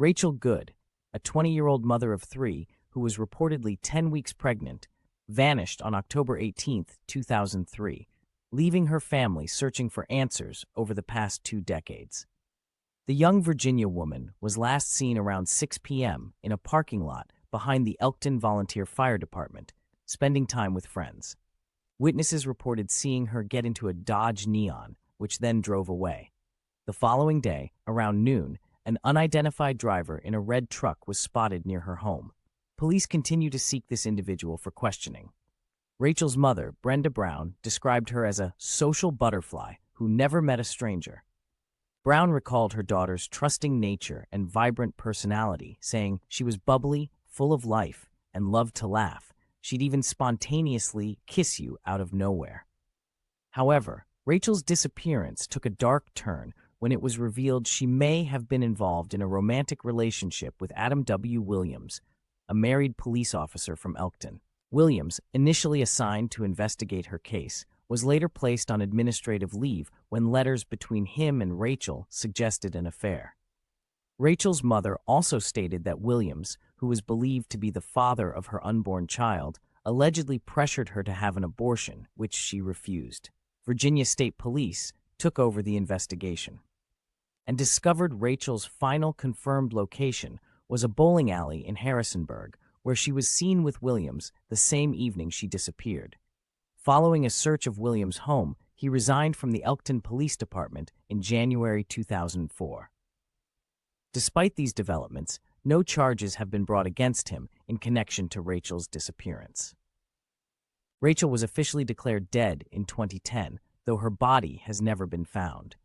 Rachel Good, a 20-year-old mother of three who was reportedly 10 weeks pregnant, vanished on October 18, 2003, leaving her family searching for answers over the past 2 decades. The young Virginia woman was last seen around 6 p.m. in a parking lot behind the Elkton Volunteer Fire Department, spending time with friends. Witnesses reported seeing her get into a Dodge Neon, which then drove away. The following day, around noon, an unidentified driver in a red truck was spotted near her home. Police continue to seek this individual for questioning. Rachel's mother, Brenda Brown, described her as a social butterfly who never met a stranger. Brown recalled her daughter's trusting nature and vibrant personality, saying she was bubbly, full of life, and loved to laugh. She'd even spontaneously kiss you out of nowhere. However, Rachel's disappearance took a dark turn when it was revealed she may have been involved in a romantic relationship with Adam W. Williams, a married police officer from Elkton. Williams, initially assigned to investigate her case, was later placed on administrative leave when letters between him and Rachel suggested an affair. Rachel's mother also stated that Williams, who was believed to be the father of her unborn child, allegedly pressured her to have an abortion, which she refused. Virginia State Police took over the investigation and discovered Rachel's final confirmed location was a bowling alley in Harrisonburg, where she was seen with Williams the same evening she disappeared. Following a search of Williams' home, he resigned from the Elkton Police Department in January 2004. Despite these developments, no charges have been brought against him in connection to Rachel's disappearance. Rachel was officially declared dead in 2010, though her body has never been found.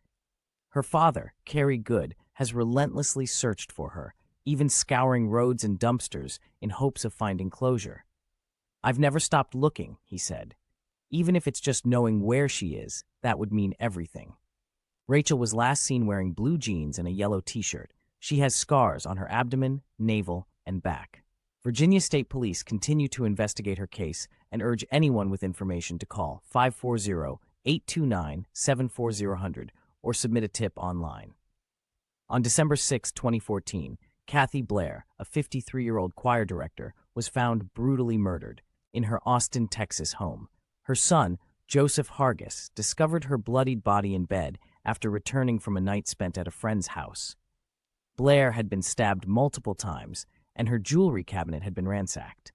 Her father, Kerry Good, has relentlessly searched for her, even scouring roads and dumpsters in hopes of finding closure. "I've never stopped looking," he said. "Even if it's just knowing where she is, that would mean everything." Rachel was last seen wearing blue jeans and a yellow t-shirt. She has scars on her abdomen, navel, and back. Virginia State Police continue to investigate her case and urge anyone with information to call 540-829-74000 or submit a tip online. On December 6, 2014, Kathy Blair, a 53-year-old choir director, was found brutally murdered in her Austin, Texas home. Her son, Joseph Hargis, discovered her bloodied body in bed after returning from a night spent at a friend's house. Blair had been stabbed multiple times, and her jewelry cabinet had been ransacked.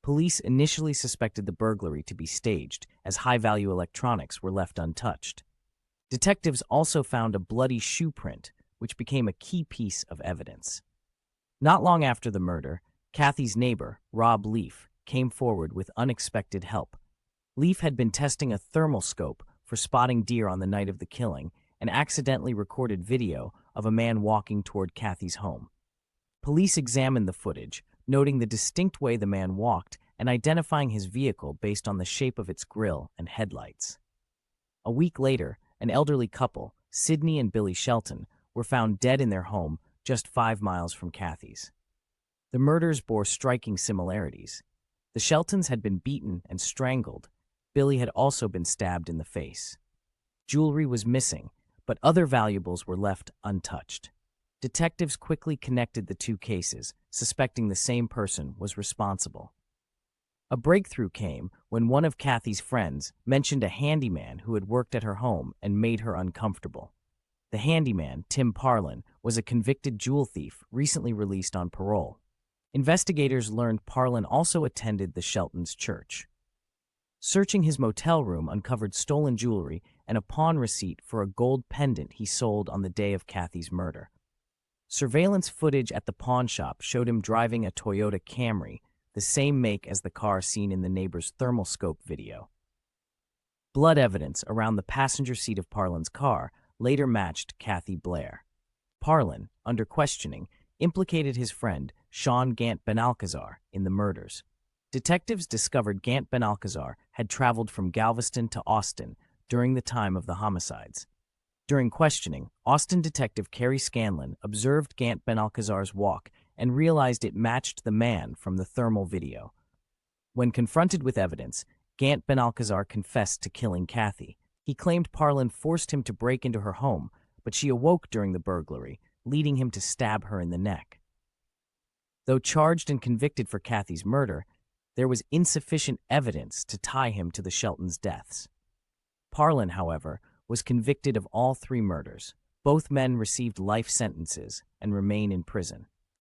Police initially suspected the burglary to be staged, as high-value electronics were left untouched. Detectives also found a bloody shoe print, which became a key piece of evidence. Not long after the murder, Kathy's neighbor, Rob Leaf, came forward with unexpected help. Leaf had been testing a thermal scope for spotting deer on the night of the killing and accidentally recorded video of a man walking toward Kathy's home. Police examined the footage, noting the distinct way the man walked and identifying his vehicle based on the shape of its grille and headlights. A week later, an elderly couple, Sydney and Billy Shelton, were found dead in their home just 5 miles from Kathy's. The murders bore striking similarities. The Sheltons had been beaten and strangled. Billy had also been stabbed in the face. Jewelry was missing, but other valuables were left untouched. Detectives quickly connected the 2 cases, suspecting the same person was responsible. A breakthrough came when one of Kathy's friends mentioned a handyman who had worked at her home and made her uncomfortable. The handyman, Tim Parlin, was a convicted jewel thief recently released on parole. Investigators learned Parlin also attended the Sheltons' church. Searching his motel room uncovered stolen jewelry and a pawn receipt for a gold pendant he sold on the day of Kathy's murder. Surveillance footage at the pawn shop showed him driving a Toyota Camry, the same make as the car seen in the neighbor's thermal scope video. Blood evidence around the passenger seat of Parlin's car later matched Kathy Blair. Parlin, under questioning, implicated his friend, Sean Gant-Benalcazar, in the murders. Detectives discovered Gant-Benalcazar had traveled from Galveston to Austin during the time of the homicides. During questioning, Austin detective Kerry Scanlon observed Gant-Benalcazar's walk and realized it matched the man from the thermal video. When confronted with evidence, Gant-Benalcazar confessed to killing Kathy. He claimed Parlin forced him to break into her home, but she awoke during the burglary, leading him to stab her in the neck. Though charged and convicted for Kathy's murder, there was insufficient evidence to tie him to the Sheltons' deaths. Parlin, however, was convicted of all 3 murders. Both men received life sentences and remain in prison.